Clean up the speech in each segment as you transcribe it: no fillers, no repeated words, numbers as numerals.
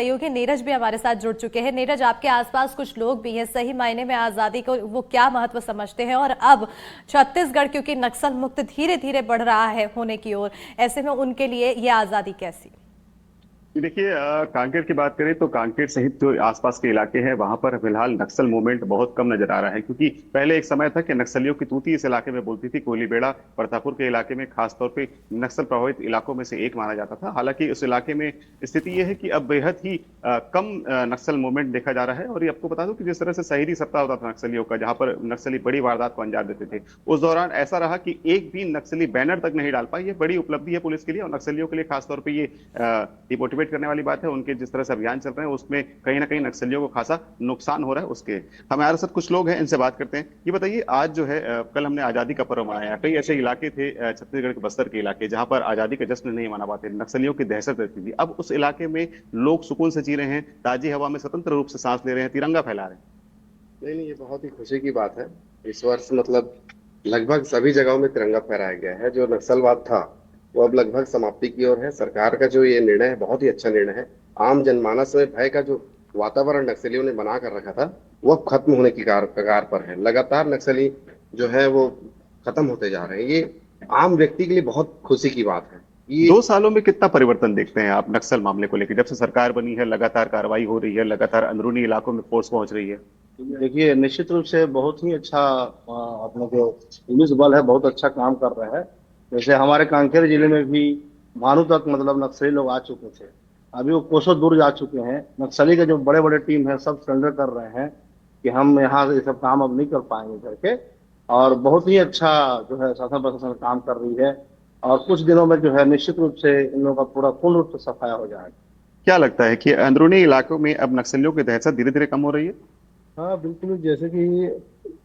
सहयोगी नीरज भी हमारे साथ जुड़ चुके हैं। नीरज, आपके आसपास कुछ लोग भी हैं, सही मायने में आजादी को वो क्या महत्व समझते हैं, और अब छत्तीसगढ़ क्योंकि नक्सल मुक्त धीरे धीरे बढ़ रहा है होने की ओर, ऐसे में उनके लिए ये आजादी कैसी? देखिए, कांकेर की बात करें तो कांकेर सहित जो आसपास के इलाके हैं वहां पर फिलहाल नक्सल मूवमेंट बहुत कम नजर आ रहा है, क्योंकि पहले एक समय था कि नक्सलियों की तूती इस इलाके में बोलती थी। कोयलीबेड़ा परतापुर के इलाके में खासतौर पे नक्सल प्रभावित इलाकों में से एक माना जाता था। हालांकि उस इलाके में स्थिति यह है कि अब बेहद ही कम नक्सल मूवमेंट देखा जा रहा है। और ये आपको बता दूं कि जिस तरह से शहीदी सप्ताह होता था नक्सलियों का, जहां पर नक्सली बड़ी वारदात को अंजाम देते थे, उस दौरान ऐसा रहा कि एक भी नक्सली बैनर तक नहीं डाल पाए। ये बड़ी उपलब्धि है पुलिस के लिए और नक्सलियों के लिए खासतौर पर ये डिमोटिवेट करने वाली बात है। उनके जिस तरह से अभियान चल रहे हैं उसमें कहीं ना कहीं नक्सलियों को खासा नुकसान हो रहा है। उसके हमारे साथ कुछ लोग हैं, इनसे बात करते हैं। ये बताइए, आज जो है कल हमने आजादी का पर्व मनाया। कई ऐसे इलाके थे छत्तीसगढ़ के बस्तर के इलाके जहां पर आजादी का जश्न नहीं मना पाते, नक्सलियों की दहशत रहती थी। अब उस इलाके में लोग सुकून से जी रहे हैं, ताजी हवा में स्वतंत्र रूप से सांस ले रहे हैं, तिरंगा फहला रहे हैं। नहीं नहीं, ये बहुत ही खुशी की बात है। इस वर्ष मतलब लगभग सभी जगहों में तिरंगा फहराया गया है। जो नक्सलवाद था वो अब लगभग समाप्ति की ओर है। सरकार का जो ये निर्णय है बहुत ही अच्छा निर्णय है। आम जनमानस में भय का जो वातावरण नक्सलियों ने बना कर रखा था वो अब खत्म होने की कगार पर है। लगातार नक्सली जो है वो खत्म होते जा रहे हैं। ये आम व्यक्ति के लिए बहुत खुशी की बात है। ये 2 सालों में कितना परिवर्तन देखते हैं आप नक्सल मामले को लेकर? जब से सरकार बनी है लगातार कार्रवाई हो रही है, लगातार अंदरूनी इलाकों में फोर्स पहुंच रही है। देखिए, निश्चित रूप से बहुत ही अच्छा अपने जो पुलिस बल है बहुत अच्छा काम कर रहा है। जैसे हमारे कांकेर जिले में भी भानु तक मतलब नक्सली लोग आ चुके थे। अभी वो कोसों दूर जा चुके हैं। नक्सली के जो बड़े बड़े टीम है सब सरेंडर कर रहे हैं कि हम यहाँ ये सब काम अब नहीं कर पाएंगे करके। और बहुत ही अच्छा जो है शासन प्रशासन काम कर रही है। और कुछ दिनों में जो है निश्चित रूप से इन लोगों का पूरा पूर्ण रूप से सफाया हो जाएगा। क्या लगता है कि अंदरूनी इलाकों में अब नक्सलियों की दहशत धीरे धीरे कम हो रही है? हाँ बिल्कुल, जैसे कि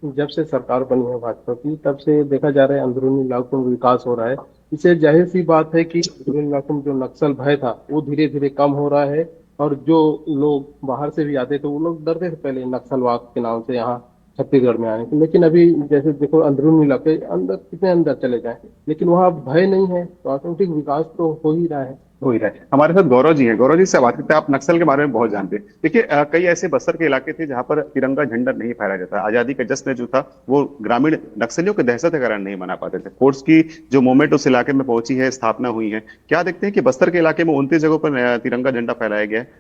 जब से सरकार बनी है भाजपा की तब से देखा जा रहा है अंदरूनी इलाकों में विकास हो रहा है। इससे जाहिर सी बात है कि अंदरूनी इलाकों में जो नक्सल भय था वो धीरे धीरे कम हो रहा है। और जो लोग बाहर से भी आते थे वो लोग डरते थे पहले नक्सलवाद के नाम से यहाँ छत्तीसगढ़ में आने के, लेकिन अभी जैसे देखो अंदरूनी इलाके अंदर कितने अंदर चले जाए लेकिन वहाँ भय नहीं है, तो ऑटोमेटिक विकास तो हो ही रहा है। हो ही रहा है। हमारे साथ गौरव जी हैं। गौरव जी से बात करते हैं। आप नक्सल के बारे में बहुत जानते हैं। देखिए, कई ऐसे बस्तर के इलाके थे जहां पर तिरंगा झंडा नहीं फहराया जाता। आजादी का जश्न जो था वो ग्रामीण नक्सलियों के दहशत के कारण नहीं मना पाते थे। फोर्स की जो मूवमेंट उस इलाके में पहुंची है, स्थापना हुई है, क्या देखते हैं कि बस्तर के इलाके में 29 जगहों पर तिरंगा झंडा फहराया गया है?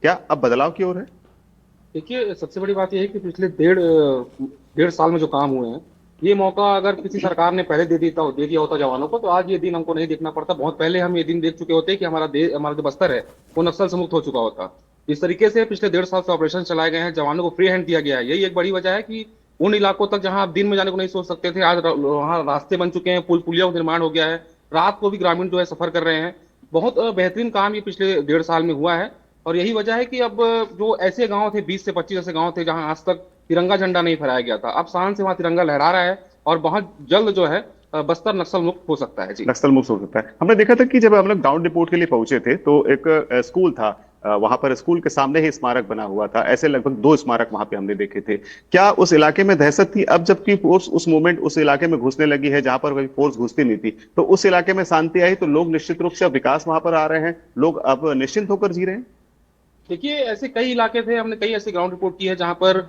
क्या अब बदलाव की ओर है? देखिए, सबसे बड़ी बात यह है कि पिछले डेढ़ डेढ़ साल में जो काम हुए हैं, ये मौका अगर किसी सरकार ने पहले दे दिया होता जवानों को, तो आज ये दिन हमको नहीं देखना पड़ता। बहुत पहले हम ये दिन देख चुके होते कि हमारा जो बस्तर है वो नक्सल से मुक्त हो चुका होता। इस तरीके से पिछले डेढ़ साल से ऑपरेशन चलाए गए हैं, जवानों को फ्री हैंड दिया गया है। यही एक बड़ी वजह है कि उन इलाकों तक जहां आप दिन में जाने को नहीं सोच सकते थे, आज वहाँ रास्ते बन चुके हैं, पुल पुलिया का निर्माण हो गया है। रात को भी ग्रामीण जो है सफर कर रहे हैं। बहुत बेहतरीन काम ये पिछले डेढ़ साल में हुआ है। और यही वजह है कि अब जो ऐसे गांव थे, 20 से 25 ऐसे गांव थे जहां आज तक तिरंगा झंडा नहीं फहराया गया था, अब शान से वहां तिरंगा लहरा रहा है। और बहुत जल्द जो है बस्तर नक्सल मुक्त हो सकता है। जी, नक्सल मुक्त हो सकता है। हमने देखा था कि जब हम लोग ग्राउंड रिपोर्ट के लिए पहुंचे थे तो एक स्कूल था, वहां पर स्कूल के सामने ही स्मारक बना हुआ था। ऐसे लगभग 2 स्मारक वहां पे हमने देखे थे। क्या उस इलाके में दहशत थी? अब जबकि फोर्स उस मोमेंट उस इलाके में घुसने लगी है जहां पर कभी फोर्स घुसती नहीं थी, तो उस इलाके में शांति आई, तो लोग निश्चित रूप से अब विकास वहां पर आ रहे हैं, लोग अब निश्चिंत होकर जी रहे हैं। देखिए, ऐसे कई इलाके थे, हमने कई ऐसी ग्राउंड रिपोर्ट की है जहां पर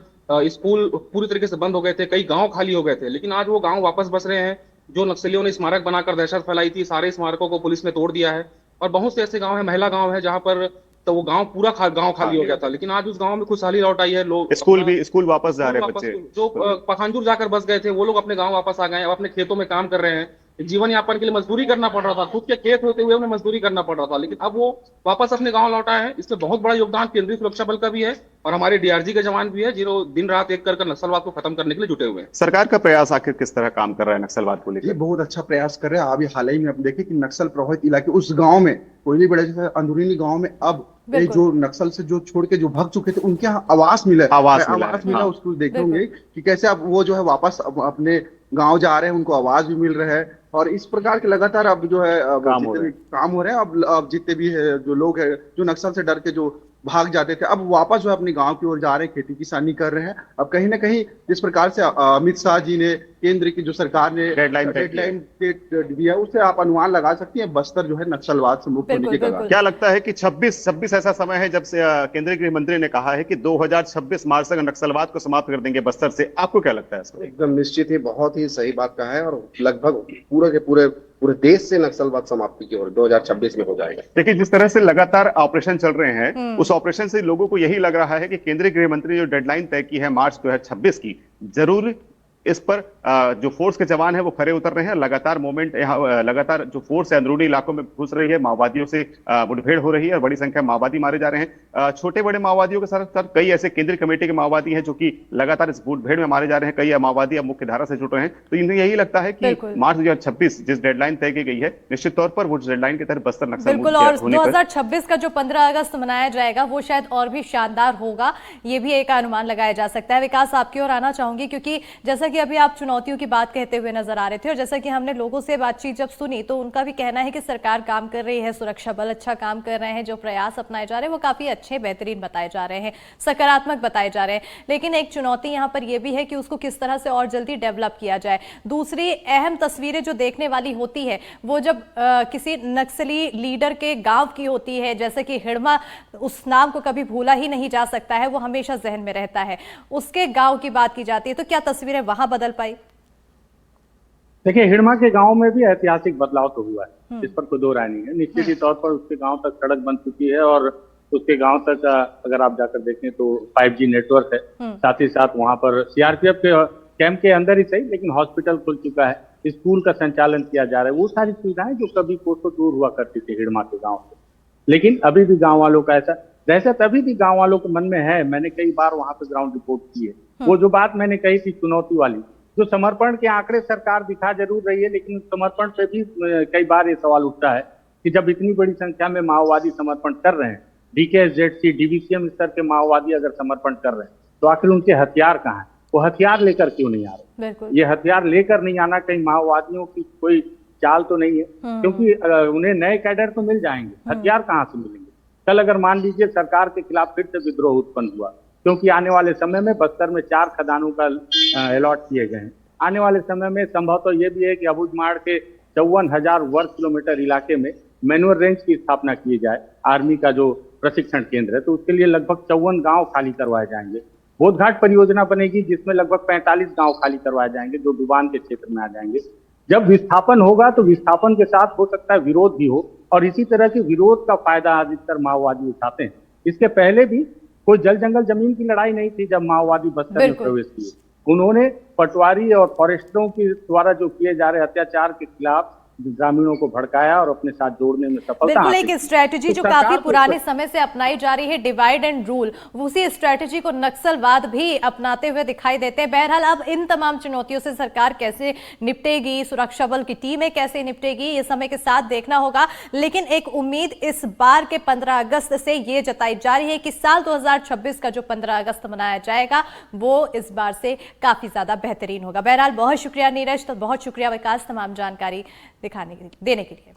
स्कूल पूरी तरीके से बंद हो गए थे, कई गांव खाली हो गए थे, लेकिन आज वो गांव वापस बस रहे हैं। जो नक्सलियों ने स्मारक बनाकर दहशत फैलाई थी, सारे स्मारकों को पुलिस ने तोड़ दिया है। और बहुत से ऐसे गांव है, महिला गांव है, जहां पर तो वो गांव पूरा गांव खाली हो गया था, लेकिन आज उस गांव में खुशहाली लौट आई है। लोग स्कूल वापस जा स्कूल रहे हैं वापस, बच्चे। जो पखानजूर जाकर बस गए थे वो लोग अपने गांव वापस आ गए, अब अपने खेतों में काम कर रहे हैं। जीवन यापन के लिए मजदूरी करना पड़ रहा था, खुद के खेत होते हुए उन्हें मजदूरी करना पड़ रहा था, लेकिन अब वो वापस अपने गांव लौट आए हैं। इसमें बहुत बड़ा योगदान केंद्रीय सुरक्षा बल का भी है और हमारे डीआरजी के जवान भी है, जो दिन रात एक कर नक्सलवाद को खत्म करने के लिए जुटे हुए हैं। सरकार का प्रयास आखिर किस तरह काम कर रहा है नक्सलवाद को ये लेकर? बहुत अच्छा प्रयास कर रहे हैं। अभी हाल ही में आप देखें कि नक्सल प्रभावित इलाके उस गांव में कोयलीबेड़ा जैसे अंदरूनी गांव में अब ये बिल्कुल। जो नक्सल से जो छोड़ के जो भाग चुके थे उनके यहाँ आवास मिला है। आवास मिला है, आवास मिला हाँ। उसको देखे होंगे कि कैसे अब वो जो है वापस अपने गांव जा रहे हैं, उनको आवाज भी मिल रहा है। और इस प्रकार के लगातार अब जो है काम हो जितने रहे भी काम हो रहे हैं, अब जितने भी है जो लोग हैं जो नक्सल से डर के जो भाग जाते थे अब वापस जो है अपने गांव की ओर जा रहे हैं, खेती किसानी कर रहे हैं। अब कहीं ना कहीं जिस प्रकार से अमित शाह जी ने केंद्र की जो सरकार ने डेडलाइन दिया उससे आप अनुमान लगा सकती हैं बस्तर जो है नक्सलवाद से मुक्त होने बिल्कुल की कगार। बिल्कुल। क्या लगता है कि 26 ऐसा समय है जब से केंद्रीय गृह मंत्री ने कहा है कि 2026 मार्च तक नक्सलवाद को समाप्त कर देंगे बस्तर से, आपको क्या लगता है इसमें? एकदम निश्चित ही बहुत ही सही बात कहा है, और लगभग पूरे के पूरे देश से नक्सलवाद समाप्ति की ओर 2026 में हो जाएगा। देखिए, जिस तरह से लगातार ऑपरेशन चल रहे हैं, उस ऑपरेशन से लोगों को यही लग रहा है कि केंद्रीय गृह मंत्री ने जो डेडलाइन तय की है मार्च 2026 की, जरूर इस पर जो फोर्स के जवान है वो खरे उतर रहे हैं। लगातार मूवमेंट यहाँ, लगातार जो फोर्स है अंदरूनी इलाकों में घुस रही है, माओवादियों से मुठभेड़ हो रही है और बड़ी संख्या में माओवादी मारे जा रहे हैं। छोटे बड़े माओवादियों के साथ साथ कई ऐसे केंद्रीय कमेटी के माओवादी हैं जो कि लगातार इस मुठभेड़ में मारे जा रहे हैं। कई माओवादी अब मुख्य धारा से जुड़ रहे हैं। तो इन्हें यही लगता है कि मार्च 2026 जिस डेडलाइन तय की गई है, निश्चित तौर पर वो डेडलाइन के तहत बस्तर नक्सल बिल्कुल, और 2026 का जो 15 अगस्त मनाया जाएगा वो शायद और भी शानदार होगा, ये भी एक अनुमान लगाया जा सकता है। विकास, आपकी ओर आना चाहूंगी, क्योंकि जैसा कि अभी आप चुनौतियों की बात कहते हुए नजर आ रहे थे और जैसा कि हमने लोगों से बातचीत जब सुनी तो उनका भी कहना है कि सरकार काम कर रही है, सुरक्षा बल अच्छा काम कर रहे हैं, जो प्रयास अपनाए जा रहे हैं वो काफी अच्छे, बेहतरीन बताए जा रहे हैं, सकारात्मक बताए जा रहे हैं। लेकिन एक चुनौती यहां पर यह भी है कि उसको किस तरह से और जल्दी डेवलप किया जाए। दूसरी अहम तस्वीरें जो देखने वाली होती है वो जब किसी नक्सली लीडर के गांव की होती है, जैसे कि हिड़मा, उस नाम को कभी भूला ही नहीं जा सकता है, वो हमेशा जहन में रहता है। उसके गांव की बात की जाती है तो क्या तस्वीरें वहां बदल पाई? देखिए, हिड़मा के गांव में भी ऐतिहासिक बदलाव तो हुआ है, इस पर कोई दो राय नहीं है। निश्चित ही तौर पर उसके गांव तक सड़क बन चुकी है और उसके गांव तक अगर आप जाकर देखें तो 5G नेटवर्क है। साथ ही साथ वहां पर सीआरपीएफ के कैंप के अंदर ही सही, लेकिन हॉस्पिटल खुल चुका है, स्कूल का संचालन किया जा रहा है। वो सारी सुविधाएं जो कभी कोसों दूर हुआ करती थी हिड़मा के गाँव से, लेकिन अभी भी गाँव वालों का ऐसा दहशत अभी भी गाँव वालों के मन में है। मैंने कई बार वहां पर ग्राउंड रिपोर्ट की है। वो जो बात मैंने कही थी चुनौती वाली, जो समर्पण के आंकड़े सरकार दिखा जरूर रही है, लेकिन समर्पण पे भी कई बार ये सवाल उठता है कि जब इतनी बड़ी संख्या में माओवादी समर्पण कर रहे हैं, डीकेएसजेडसी, डीवीसीएम स्तर के माओवादी अगर समर्पण कर रहे हैं, तो आखिर उनके हथियार कहाँ हैं? वो हथियार लेकर क्यों नहीं आ रहे? ये हथियार लेकर नहीं आना कहीं माओवादियों की कोई चाल तो नहीं है? क्योंकि उन्हें नए कैडर तो मिल जाएंगे, हथियार कहाँ से मिलेंगे? कल अगर मान लीजिए सरकार के खिलाफ फिर से विद्रोह उत्पन्न हुआ, क्योंकि आने वाले समय में बस्तर में 4 खदानों का अलॉट किए गए हैं। आने वाले समय में संभव तो ये भी है कि अबूझमाड़ के 54,000 वर्ग किलोमीटर इलाके में मैनुअल रेंज की स्थापना की जाए, आर्मी का जो प्रशिक्षण केंद्र है, तो उसके लिए लगभग 54 गांव खाली करवाए जाएंगे। बोधघाट परियोजना बनेगी जिसमें लगभग 45 गांव खाली करवाए जाएंगे, जो डुबान के क्षेत्र में आ जाएंगे। जब विस्थापन होगा तो विस्थापन के साथ हो सकता है विरोध भी हो, और इसी तरह के विरोध का फायदा अधिकतर माओवादी उठाते हैं। इसके पहले भी कोई जल जंगल जमीन की लड़ाई नहीं थी जब माओवादी बस्तर में प्रवेश किए। उन्होंने पटवारी और फॉरेस्टरों के द्वारा जो किए जा रहे अत्याचार के खिलाफ ग्रामीणों को भड़काया और अपने साथ जोड़ने में सफलता बिल्कुल एक स्ट्रैटेजी जो काफी पुराने समय से अपनाई जा रही है, डिवाइड एंड रूल, उसी स्ट्रैटेजी को नक्सलवाद भी अपनाते हुए दिखाई देते हैं। बहरहाल अब इन तमाम चुनौतियों से सरकार कैसे निपटेगी, सुरक्षा बल की टीमें कैसे निपटेगी, ये समय के साथ देखना होगा। लेकिन एक उम्मीद इस बार के 15 अगस्त से ये जताई जा रही है कि साल 2026 का जो 15 अगस्त मनाया जाएगा वो इस बार से काफी ज्यादा बेहतरीन होगा। बहरहाल बहुत शुक्रिया नीरज, तो बहुत शुक्रिया विकास तमाम जानकारी देने के लिए।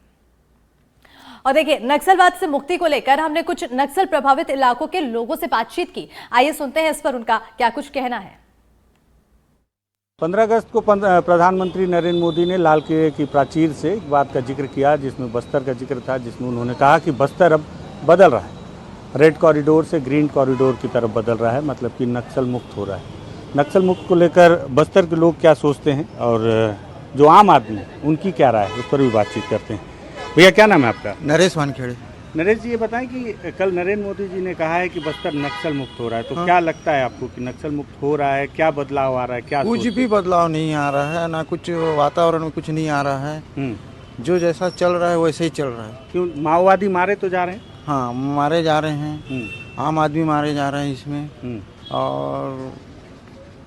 और देखिए, नक्सलवाद से मुक्ति को लेकर हमने कुछ नक्सल प्रभावित इलाकों के लोगों से बातचीत की। आइए सुनते हैं इस पर उनका क्या कुछ कहना है। 15 अगस्त को प्रधानमंत्री नरेंद्र मोदी ने लाल किले की प्राचीर से एक बात का जिक्र किया, जिसमें बस्तर का जिक्र था, जिसमें उन्होंने कहा कि बस्तर अब बदल रहा है, रेड कॉरिडोर से ग्रीन कॉरिडोर की तरफ बदल रहा है, मतलब कि नक्सल मुक्त हो रहा है। नक्सल मुक्त को लेकर बस्तर के लोग क्या सोचते हैं और जो आम आदमी है उनकी क्या राय है, उस पर भी बातचीत करते हैं। भैया, क्या नाम है आपका? नरेश वानखेड़े। नरेश जी, ये बताएं कि कल नरेंद्र मोदी जी ने कहा है कि बस्तर नक्सल मुक्त हो रहा है, तो क्या लगता है आपको कि नक्सल मुक्त हो रहा है? क्या बदलाव आ रहा है? क्या कुछ भी बदलाव नहीं आ रहा है, ना कुछ वातावरण में कुछ नहीं आ रहा है। जो जैसा चल रहा है वैसे ही चल रहा है। क्यों माओवादी मारे तो जा रहे हैं? हाँ, मारे जा रहे हैं, आम आदमी मारे जा रहे हैं इसमें, और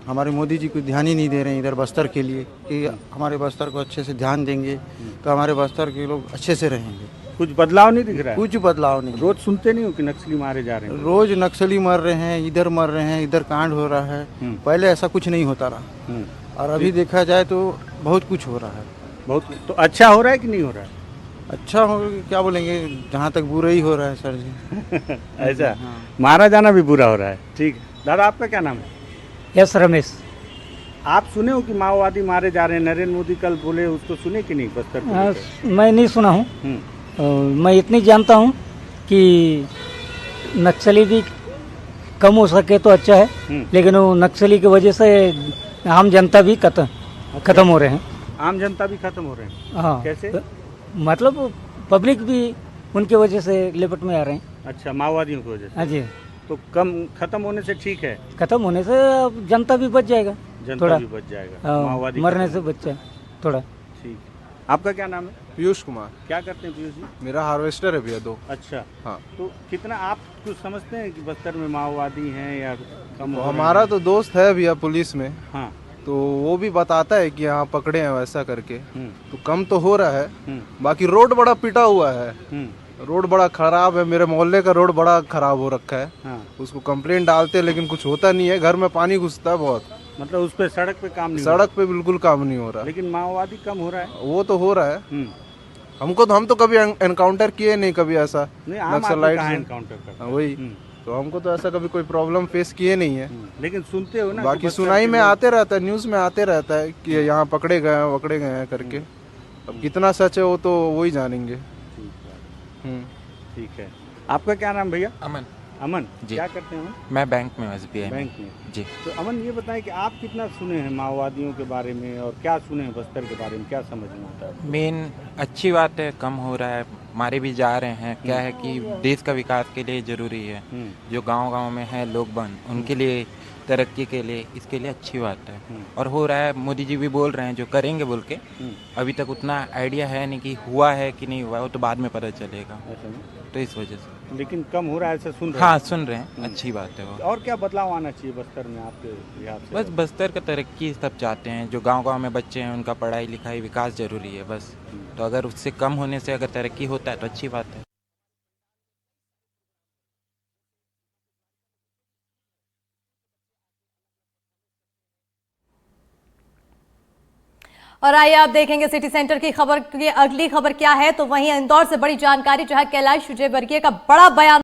हमारे मोदी जी को ध्यान ही नहीं दे रहे हैं इधर बस्तर के लिए कि हमारे बस्तर को अच्छे से ध्यान देंगे तो हमारे बस्तर के लोग अच्छे से रहेंगे। कुछ बदलाव नहीं दिख रहा है? कुछ बदलाव नहीं। रोज सुनते नहीं हो कि नक्सली मारे जा रहे हैं? रोज नक्सली मर रहे हैं, इधर मर रहे हैं, इधर कांड हो रहा है। पहले ऐसा कुछ नहीं होता रहा, और अभी देखा जाए तो बहुत कुछ हो रहा है। बहुत तो अच्छा हो रहा है कि नहीं हो रहा है? अच्छा हो क्या बोलेंगे, जहाँ तक बुरा ही हो रहा है सर जी। ऐसा? मारा जाना भी बुरा हो रहा है। ठीक है दादा, आपका क्या नाम है? यस रमेश। आप सुने हो कि माओवादी मारे जा रहे हैं? नरेंद्र मोदी कल बोले, उसको सुने कि नहीं? बस्तर को लेकर? मैं नहीं सुना हूँ। मैं इतनी जानता हूँ कि नक्सली भी कम हो सके तो अच्छा है, लेकिन वो नक्सली की वजह से आम जनता भी खत्म हो रहे हैं। आम जनता भी खत्म हो रहे हैं? हाँ, कैसे? मतलब पब्लिक भी उनकी वजह से लिपट में आ रहे हैं। अच्छा, माओवादियों की वजह से? हाँ जी। तो कम खत्म होने से ठीक है? खत्म होने से अब जनता भी बच जाएगा, जनता थोड़ा भी बच जाएगा, हाँ, माओवादी मरने खत्म से बच जाए थोड़ा। ठीक है। आपका क्या नाम है? पीयूष कुमार। क्या करते हैं पीयूष जी? मेरा हार्वेस्टर है भैया 2। अच्छा, हाँ। तो कितना आप कुछ समझते हैं कि बस्तर में माओवादी हैं या कम हो रहे हमारा हैं? तो दोस्त है भैया पुलिस में, हाँ। तो वो भी बताता है कि यहाँ पकड़े हैं वैसा करके, तो कम तो हो रहा है। बाकी रोड बड़ा पिटा हुआ है, रोड बड़ा खराब है। मेरे मोहल्ले का रोड बड़ा खराब हो रखा है। हाँ। उसको कंप्लेन डालते हैं लेकिन कुछ होता नहीं है। घर में पानी घुसता है बहुत। मतलब उस पे सड़क पे काम नहीं हो सड़क पे बिल्कुल काम नहीं हो रहा। लेकिन माओवादी कम हो रहा है? वो तो हो रहा है। हम तो कभी एनकाउंटर किए नहीं कभी ऐसा नक्सलाइट से एनकाउंटर करता है। वही तो हमको तो ऐसा कभी कोई प्रॉब्लम फेस किए नहीं है। लेकिन सुनते हो ना, बाकी सुनाई में आते रहता है, न्यूज में आते रहता है कि यहाँ पकड़े गए हैं करके। अब कितना सच है वो तो वही जानेंगे। ठीक है। आपका क्या नाम भैया? अमन। अमन जी। क्या करते हैं अमन? मैं बैंक में SBI बैंक में जी। तो अमन ये बताएं कि आप कितना सुने हैं माओवादियों के बारे में और क्या सुने हैं बस्तर के बारे में, क्या समझ में आता है? मेन अच्छी बात है, कम हो रहा है, मारे भी जा रहे हैं। क्या है कि देश का विकास के लिए ज़रूरी है। जो गांव-गांव में है लोग बन, उनके लिए तरक्की के लिए, इसके लिए अच्छी बात है। और हो रहा है, मोदी जी भी बोल रहे हैं जो करेंगे बोल के। अभी तक उतना आइडिया है नहीं कि हुआ है कि नहीं हुआ, वो तो बाद में पता चलेगा। तो इस वजह से। लेकिन कम हो रहा है ऐसा सुन रहे हैं? हाँ, सुन रहे हैं, अच्छी बात है वो। और क्या बदलाव आना चाहिए बस्तर में आपके हिसाब से? बस बस्तर का तरक्की सब चाहते हैं। जो गांव-गांव में बच्चे हैं उनका पढ़ाई लिखाई विकास जरूरी है बस। तो अगर उससे कम होने से अगर तरक्की होता है तो अच्छी बात है। और आइए आप देखेंगे सिटी सेंटर की खबर की अगली खबर क्या है। तो वहीं इंदौर से बड़ी जानकारी, जहां कैलाश विजयवर्गीय का बड़ा बयान